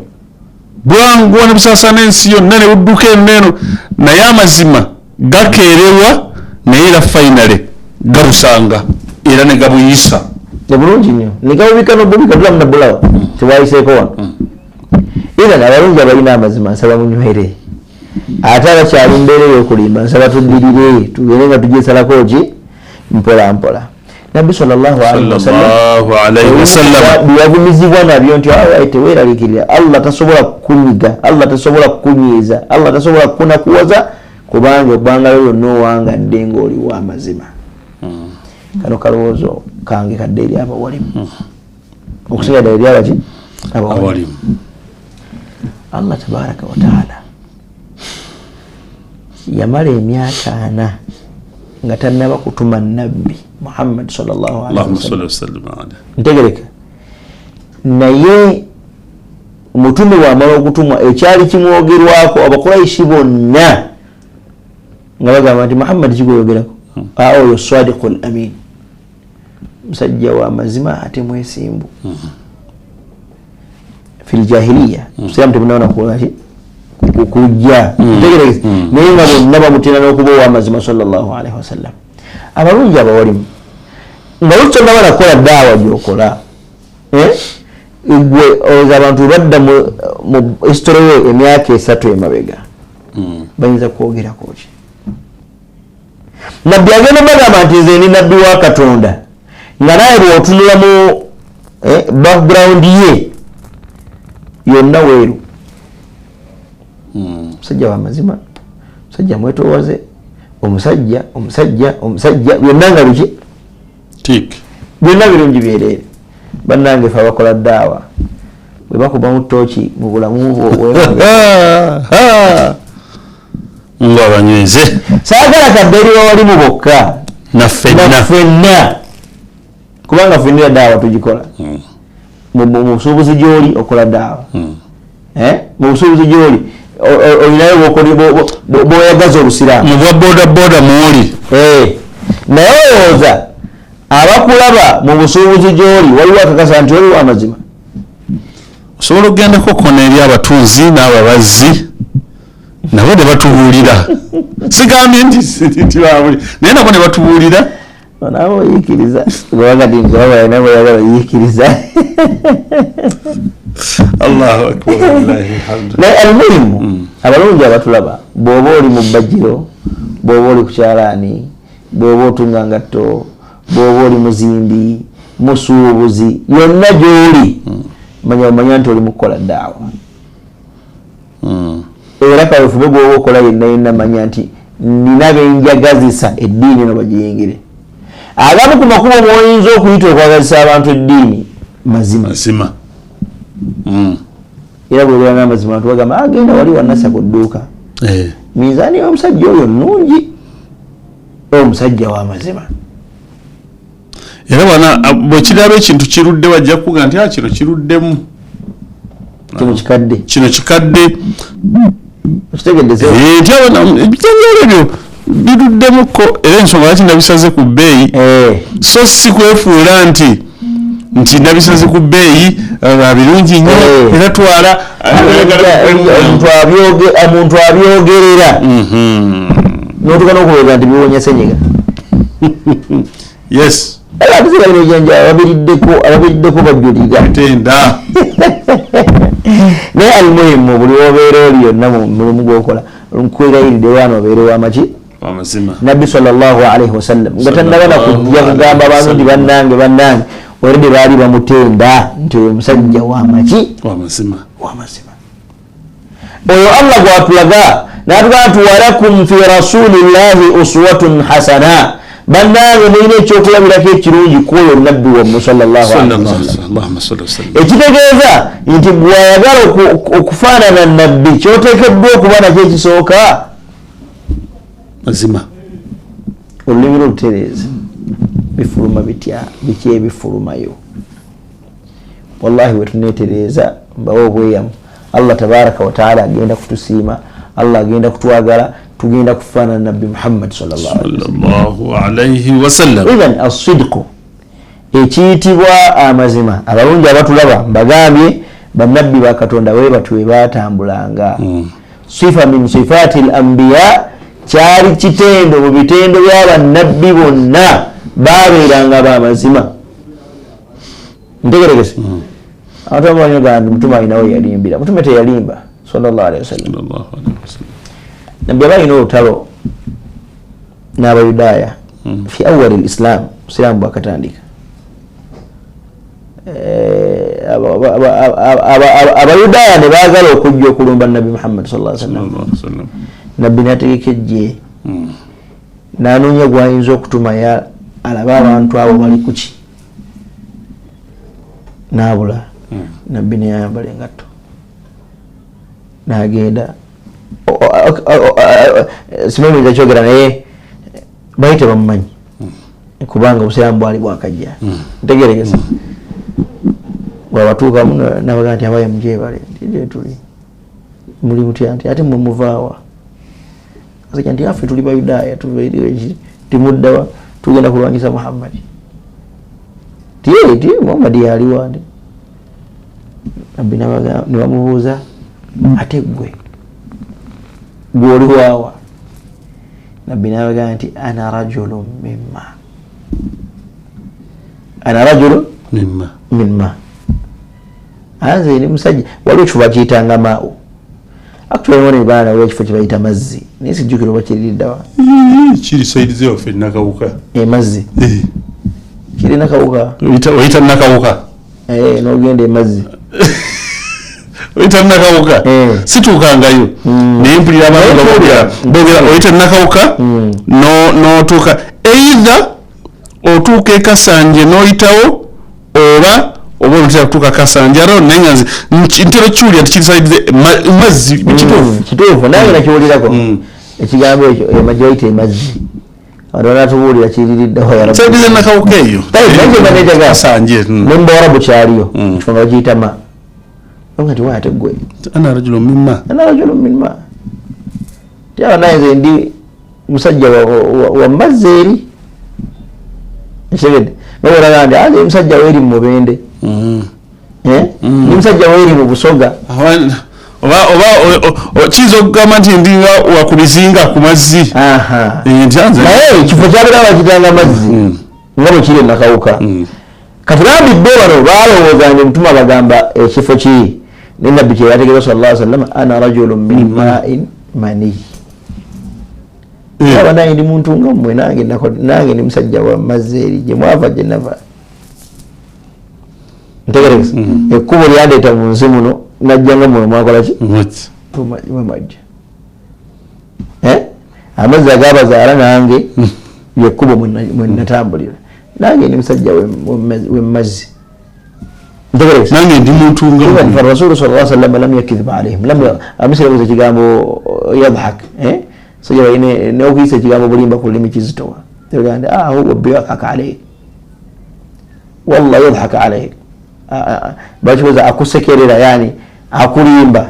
bwangu ne busaasaana ensi yonna ne budduka eno naye amazima gakeerewa naye era finale gabusanga era ne gabuyisa bulungi nnyo negabubika nobubika tulamu nabulawa tewayiseeko wano era abalungi abalina amazima nsaba munywere ate abakyali mbeera ey'okulimba nsaba tuddirire tugende nga tugesalako ki mpola mpola nabbi sallallahu alaihi wasallam byavumizibwa nabyo nti teweeraliikirira Allah tasobola kukunyiga Allah tasobola kukunyiiza Allah tasobola kukunakuwaza kubanga ebbanga lyonna owangadde ng'oliwo amazima kano kalowoozo kange kadde eri abawalimu okusigala eri abaki abawalimu Allah tabaraka wa taala yamala emyaka 4 nga tannaba kutuma nabbi Muhammad sallallahu alaihi wasallam ntegereka naye omutume wamala okutumwa ekyali kimwogerwako abakuraishi bonna nga bagamba nti Muhammad kigwogerako oyo sadiqul amin musajja wa mazima ate mwesimbu fil jahiliya musajja temunaona kuwaji kujja tegereze naye nga bonna bamutera n'okuba ow'amazima sallallahu alaihi wasallam abalungi abawalimu nga lukyonna banakola daawa gyokola gwe oza abantu badda mu history we emyaka 3 emabega bayinza kwogerako ki nabbi agenda bagamba nti nze ni nabbi wa Katonda nga naye bw'otunula mu background ye yonna weeru musajja wa mazima musajja mwetoowaze omusajja byonna nga biki byonna birungi byereere bannange fe abakola ddaawa bwe bakuba mu ttooki mu bulamu bwo ng'abanyweze saagala kadde eri bawalimu bokka naffenna kubanga ffenna ddaawa tugikola mu busuubuzi gy'oli okola ddaawa mu busuubuzi gy'oli olinayo bw'oyagaza olusiraamu mu bwa bodaboda mwoli naye olowooza abakulaba mu busuubuzi gy'oli waliwo akakasa nti oliwo amazima osobola okugendako kona eri abatuuzi n'ababazzi nabo ne batubuulira sigambye nti babuli naye nabo ne batubuulira nabo oyiikiriza kubanga nti balina bweyagala oyiikiriza Allahu akbar naye almuhimu abalungi abatulaba bw'oba oli mu bbajiro bw'oba oli ku kyalaani bw'oba otunga ngatto bw'oba oli muzimbi musuubuzi yonna gy'oli omanya nti oli mu kukola ddaawa era kawefube gwoba okola yenna manya nti nina benjagazisa eddiini no bagiyingire. Agamu ku makubo mwoyinza okuyita okwagazisa abantu eddiini mazima. Era bwe bwanga amazima abantu bagamba agenda wali wanasa ku dduuka. Mizaani y'omusajja oyo nnungi, omusajja w'amazima. Era bwana bwekiraba ekintu kirudde wajja kuga nti kino kiruddemu. Kino kikadde. Kitegedde ebyo biruddemuko era ensonga lwaki nabisaze ku bbeeyi so si kwefuula nti nabisaze ku bbeeyi birungi nnyo era twala omuntu abyogerera n'otuka n'okuwega nti biwonya senyiga. Yes. Abazira bino janja ababiriddeko bajjuliga tenda. Naye almuhimu buli obeera oli yonna mu mulimu gw'okola nkwegayiridde wano obeere w'amaki w'amazima. Nabbi sallallahu alaihi wasallam nga tannaba na kujja kugamba abantu nti bannange olede baali bamutenda nti oyo musajja w'amaki w'amazima. Oyo Allah gw'atulaga n'atugamba nti walakum fi rasulillahi uswatun hasana. Bannange mulina ekyokulabirako ekirungi kwoyo nabbi wammwe sallallahu alaihi wasallam. Ekitegeeza nti bw'ayagala okufaanana nabbi kyoteekeddwa okuba nakyo ekisooka mazima. Olulimi olutereeza bifuluma bitya biki ebifulumayo. Wallahi wetuneetereeza mbawo obweyamu Allah tabaraka wa taala agenda kutusiima, Allah agenda kutwagala, tugenda kufaanana nabbi Muhammad sallallahu alaihi wasallam. Idhan as-sidqu ekiyitibwa amazima. Abalungi abatulaba mbagambye bannabbi ba Katonda we batwe batambulanga. Sifa min sifati al-anbiya kyali kitendo mu bitendo by'abannabbi bonna babeeranga b'amazima. Ntegeregese abantu abanyoga nti Mtume alinawo yalimbira. Mtume teyalimba sallallahu alaihi wasallam. Nabbi abalina olutalo n'Abayudaaya fi awwal al-Islam, Islam bwakatandika. Abayudaaya ne baagala okujja okulumba Nabbi Muhammad sallallahu alaihi wasallam. Nabbi n'ategeka ejje n'anoonya gw'ayinza okutuma alaba abantu abo bali kuki n'abula. Nabbi ne yayambala engatto n'agenda simanyinza kyogera naye baali tebamumanyi kubanga obusiraamu bwali bwakajja. Ntegeregesa bwabatuukamu nabaga nti abaye mujeebale nti tuli muli mutya nti ate mwe muvaawa asajja nti affe tuli Bayudaaya timuddawa tugenda kulwanyisa Muhammadi ti Muhammadi yaliwa ndi. Nabbi ne bamubuuza ate gwe gwoli waawa. Nabbi n'abaga nti ana rajulun mimma anze ni musajja waliwo ekifo bakiyitanga maawo actually ne baana ekifo kye bayita mazzi naye sijjukira oba kiririddawa kiri saidize waffe nakawuka mazzi kiri nakawuka oyita nakawuka n'ogenda emazzi oyita nakawuka situukangayo naye mpulira abantu bogera oyita nakawuka n'otuuka either otuuka ekasanje n'oyitawo oba olutera kutuuka kasanje ate nenganze ntera kiwulira tikisaidize mazzi kituufu nange nakiwulirako ekigambo ekyo emajja oyita emazzi natubuulira kiririddeho saidize nakawuka eyo kasanje nembaora bukyaliyo kifo nga bakiyita ma nga tiwate gwe ana rajulu mimma tyaba naye nze ndi musajja wa mazzi eri ekigede nobulaga nti ate musajja weeri mu mubende ndi musajja weeri mu busoga oba kiyinza okugamba nti ndinga wakubizinga ku mazzi naye ekifo kyabera bakitanga mazzi nga bwe kiri nakawuka katugambidde wano balowooza nti Mutuma bagamba ekifo kiri naye nabbi kyeyategeeza sallallahu alaihi wasallam ana rajulun min ma'in mani. Aba naye ndi muntu nga mmwe nange ndi musajja wa mazzi eri gye mwava gye nava. Ntegeregesa ekkubo lyandeeta mu nsi muno najja nga mmwe mwakola ki mwemajja amazzi agabazaala nange yekkubo mwe natambulira nange ndi musajja wemmazzi nange ndi muntu nga rasulu sallallahu alaihi wasallam lam yakdhib alaihim lam amisirabuza ekigambo yadhak sajja bayine n'okuyisa ekigambo bulimba ku lulimi kizitowa tegande huwa biyadhaka alayk wallahi yadhaka alayk bakikoza akusekerera yani akulimba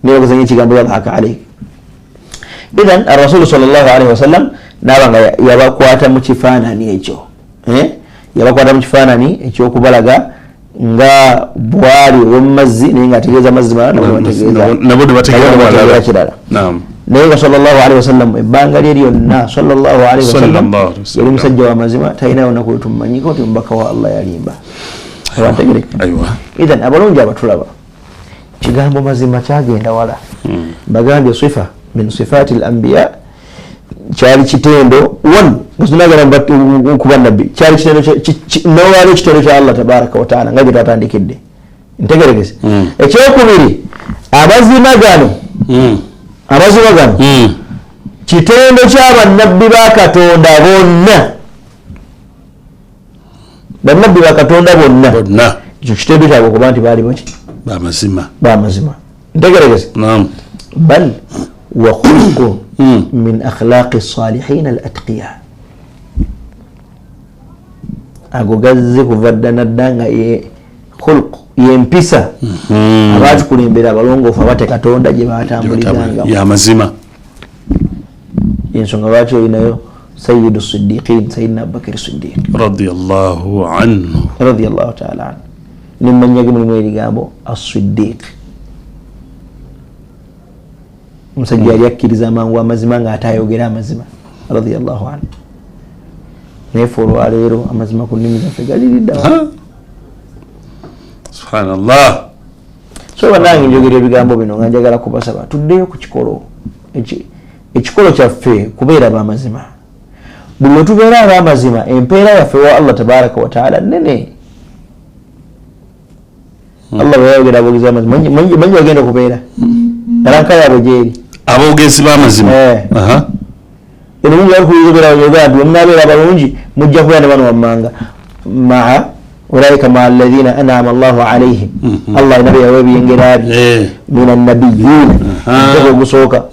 neyokozanya ekigambo yadhaka alayk idhan arasulu sallallahu alaihi wasallam nabanga yabakwata mu kifaananyi ekyo yabakwata mu kifaananyi ekyokubalaga nga bwali ow'emazzi naye nga ategeeza mazzi malala kirala naye nga sallallahu alaihi wasallam ebbanga lye lyonna sallallahu alaihi wasallam yali musajja wa mazima talinayo naku wetumumanyiko nti mubaka wa Allah yalimba abantegereka idhan abalungi abatulaba kigambo mazima kyagenda wala bagambye sifa min sifati al-anbiya kyali kitendo ngasinagala kuba nabbi kyali kitendo nowali kitendo kya Allah tabaraka wa taala nga gyetwatandikidde ntegeregese ekyokubiri amazima gano kitendo kyabannabbi ba Katonda bannabbi ba Katonda bonna ekyo kitendo kyabwe okuba nti baali baki bamazima ntegeregese bal wa khuluqu min akhlaqi salihin al-atqiya ago gazze kuva dda nga ye khuluq yempisa abatukulembera abalongoofu abate Katonda gye batambulizanga yamazima ensonga lwaki olinayo sayyidu siddiqin sayyidina Abubakar Siddiq radiyallahu taala anhu nimmanyage mulimu erigambo as-siddiq musajja yali akkiriza amangu amazima nga ate ayogera amazima radiyallahu anhu naye fe olwaleero amazima ku nnimi zaffe galiriddawa subhanallah so banange njogera ebigambo bino nga njagala kubasaba tuddeyo ku kikolo ekikolo kyaffe kubeera bamazima buli lwe tubeera abamazima empeera yaffe wa Allah tabaraka wa taala nene Allah bwe yayogera aboogezi b'amazima manyi bagenda okubeera aranka yaabwe gyeri aboogezi b'amazima eno mungu yali kuyogera nti omunaabeera abalungi mujja kubeera ne bano wammanga maa ulaika maa alladhina an'ama Allahu alaihim Allah nabi yawe biyengera bye min annabiyyin ogusooka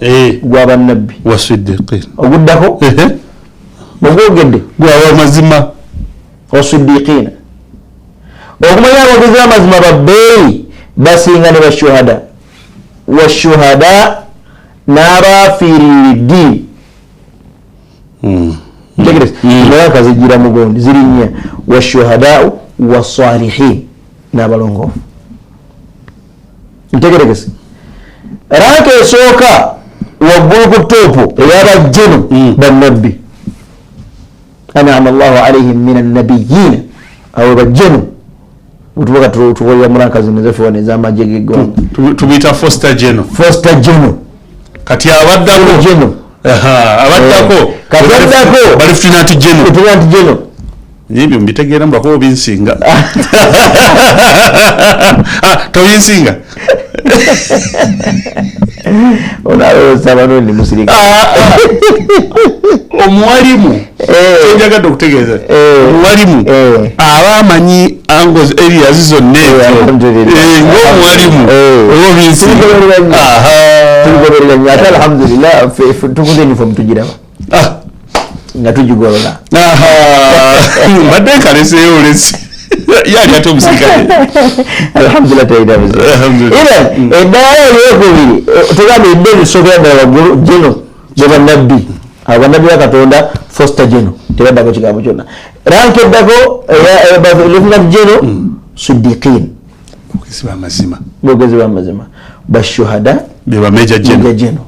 gw'abannabbi wasiddiqin oguddako ogwogedde gw'abamazima wasiddiqina okumanya aboogezi b'amazima babbeeyi basinga ne bashuhada washuhada n'abafiirira eddiini ntegereza naye akazigira mugondi ziri nnya washuhadau wasalihin n'abalongoofu ntegeregese ranka esooka waggulu ku toopu ey'abajjenu bannabbi an'ama Allahu alaihim min annabiyyiina abo bajjenu utuboka tukolera mu ranka zino zaffe wano ez'amagye g'eggwanga tubiyita foster general kati abaddako bali lieutenant general ebyo mbitegeera mbako binsinga tobinsinga onalowooza bano ndi musirika omuwalimu enjagadde okutegeeza omuwalimu aba amanyi angles areas zonna ng'omuwalimu oba binsinga tuligobereranya ate alhamdulillah tukuze uniform tugiraba nga tugigolola mbadde nkaleseyo olesi yali ate omusirikale alhamdulillah tayitabuze eddala eryokubiri tugambe edde erisokera ddala waggulu jeno gyebannabbi abannabbi ba Katonda foster jeno tebaddako kigambo kyonna ranka eddako lieutenant jeno siddiqin bogezi b'amazima bashuhada beba major jeno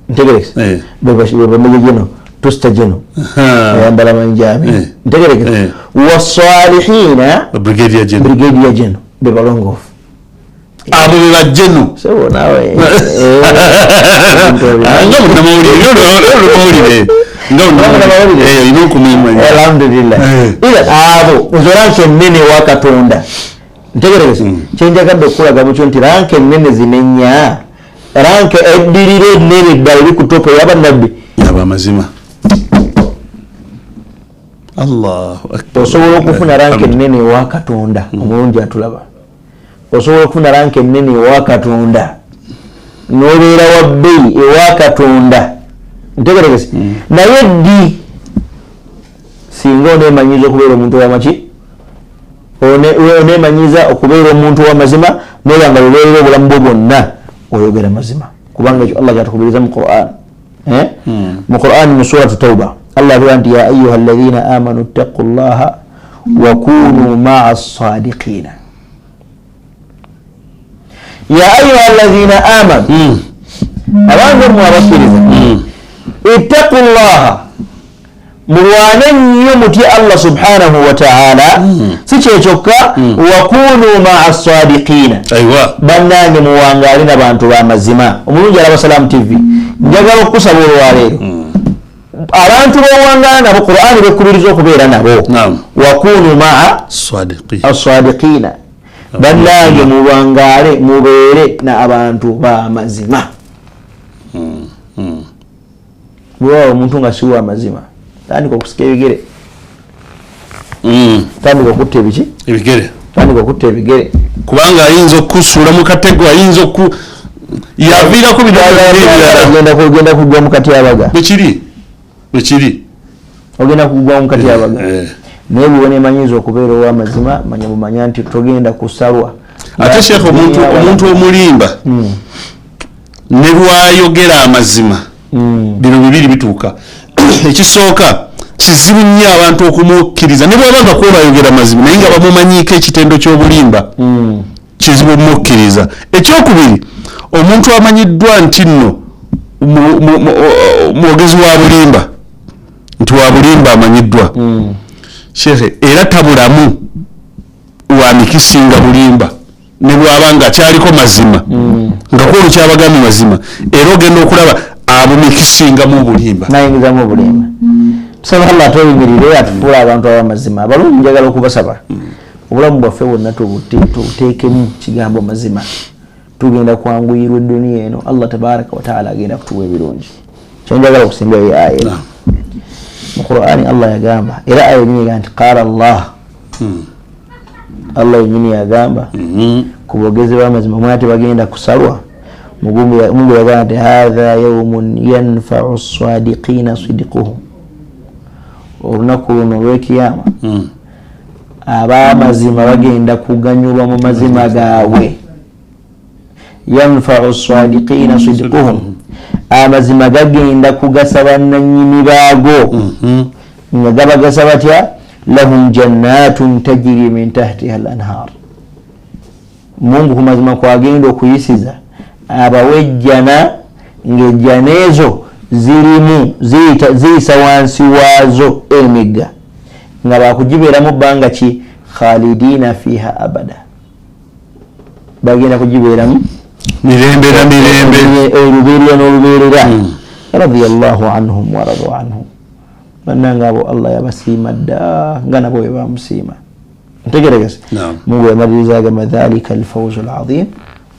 ntegerekese beba major jeno tosta jeno ayambala manjami ntegerekese wasalihina brigadier jeno bebalongoofu abo beba jeno sebo nawe nga munamawulire alhamdulillah abo ezo ranka ennene wa Katonda ntegeregese kyenjagadde okulaga mukyo nti ranka ennene zinenya ranke eddirire nene ddala ku topo y'abannabbi abamazima. Allahu akbar. Osobola okufuna ranke nene ewa Katonda omulungi atulaba. Osobola okufuna ranke nene ewa Katonda n'obeera wa bbeeyi ewa Katonda. Ntegeregese naye ddi singa oneemanyiza okubeera omuntu ow'amaki oneemanyiza okubeera omuntu w'amazima noba nga lubeerera obulamu bwo bwonna oyogera mazima kubanga ekyo Allah kyatukubiiriza mu Qur'an. Mu Qur'an mu suratu Tawba Allah agamba nti ya ayuha alladhina amanu ttaqu llaha wa kunu ma'a as-sadiqina. Ya ayuha alladhina amanu abantu mmwe abakkiriza ittaqu llaha mulwane nnyo mutye Allah subhanahu wa ta'ala si kyekyokka wa kunu ma'a as-sadiqina bannange muwangaale n'abantu b'amazima. Omulungi alaba Salam TV njagala okusaba olwaleero abantu b'owangaala nabo Qur'ani bekkubiriza okubeera nabo wa kunu ma'a as-sadiqina bannange muwangaale mubeere n'abantu b'amazima. Bw'oba omuntu nga si w'amazima tandika okusika ebigere tandika okutta ebigere tandika okutta ebigere kubanga ayinza okusuula mu katego ayinza yaviirako ogenda kugwa mu katyabaga bwekiri ogenda kugwa mu katyabaga naye bwe neemanyiza okubeera ow'amazima manya bumanya nti togenda kusalwa. Ate Sheikh omuntu omulimba ne lwayogera amazima bino bibiri bituuka. Ekisooka kizibu nnyo abantu okumukkiriza ne bw'aba nga kuba ayogera mazima naye nga bamumanyiiko ekitendo ky'obulimba kizibu okumukkiriza. Ekyokubiri omuntu amanyiddwa nti nno mwogezi wa bulimba nti wa bulimba amanyiddwa shehe era tabulamu wa mikisinga bulimba ne bw'aba nga kyaliko mazima nga kwolu kyabagambye mazima era ogenda okulaba abumikisinga mu bulimba nayingiza mu bulimba. Tusaba Allah atoyimirire atufuula abantu ab'amazima abalungi njagala okubasaba obulamu bwaffe bwonna tubuteekemu kigambo mazima tugenda kwanguyirwa edduniya eno Allah tabaraka wa taala agenda kutuwa ebirungi. Kyenjagala okusimba eyo aya mu Qur'ani Allah yagamba era aya yenyini yagamba nti qala Allah yenyini yagamba ku bogezi b'amazima mwate bagenda kusalwa. Mungu yagamba nti hadha yawmun yanfa'u as-sadiqina sidquhum. Olunaku luno olw'ekiyama ab'amazima bagenda kuganyulwa mu mazima gaabwe. Yanfa'u as-sadiqina sidquhum amazima gagenda kugasa bannannyini baago nga gabagasa batya lahum jannatun tajri min tahtiha al-anhar. Mungu ku mazima kwagenda okuyisiza abawejjana ng'ejjana ezo zirimu ziyisa wansi waazo emigga nga bakugibeeramu bbanga ki khalidina fiha abada bagenda kugibeeramu mirembe olubeerera n'olubeerera. radiyallahu anhum wa radu anhum bannanga abo Allah yabasiima dda nga nabo bwe bamusiima. Ntegeregese Mungu yamaliriza agamba dhalika alfawzu alazim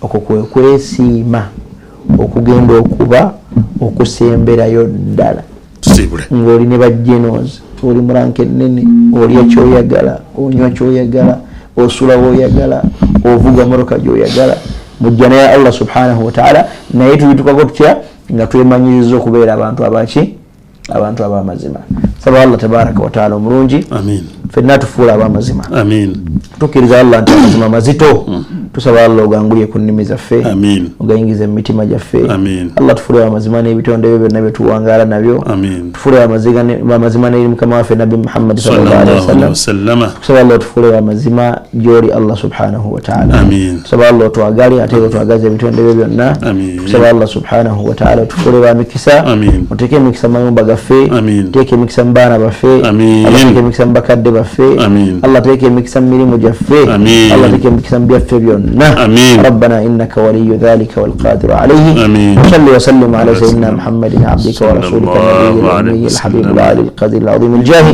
okwo kwe kwesiima okugenda okuba okusemberayo ddala ng'oli ne bajenozi oli mu ranke ennene olya kyoyagala onywa kyoyagala osula woyagala ovuga motoka gyoyagala mujja naye Allah subhanahu wa ta'ala naye tubitukako tutya nga twemanyiriza okubeera abantu abaki abantu ab'amazima. Saba Allah tabaraka wa ta'ala omulungi ffenna tufuula ab'amazima tukkiriza Allah nti amazima mazito tusaba Allah ogangulye ku nnimi zaffe ogayingiza mu mitima gyaffe. Allah tufuule amazima n'ebitonde byo byonna bye tuwangaala nabyo tufuule amazima n'eri mukama waffe Nabbi Muhammad sallallahu alaihi wasallam. Tusaba Allah tufuule amazima gy'oli Allah subhanahu wa ta'ala. Tusaba Allah otwagale ate otwagaze ebitonde byo byonna. Tusaba Allah subhanahu wa ta'ala tufuule ba mikisa oteeke emikisa mu mayumba gaffe teeke emikisa mu baana baffe Allah teeke emikisa mu bakadde baffe Allah teeke emikisa mu mirimu gyaffe Allah teeke emikisa mu byaffe byonna. ربنا إنك ولي ذلك والقادر عليه. وصل وسلم على سيدنا محمد عبدك ورسولك النبي الحبيب العلي القدير العظيم الجاه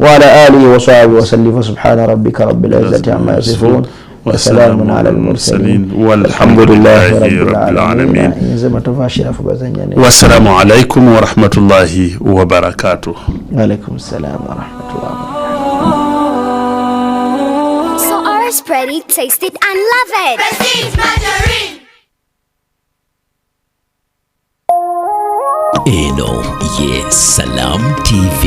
وعلى آله وصحبه وسلم. سبحان ربك رب العزة عما يصفون وسلام على المرسلين والحمد لله رب العالمين. والسلام عليكم ورحمة الله وبركاته. وعليكم السلام ورحمة الله وبركاته. So ours pretty, taste it and love it. Prestige Margarine. Eno, yes, Salam TV.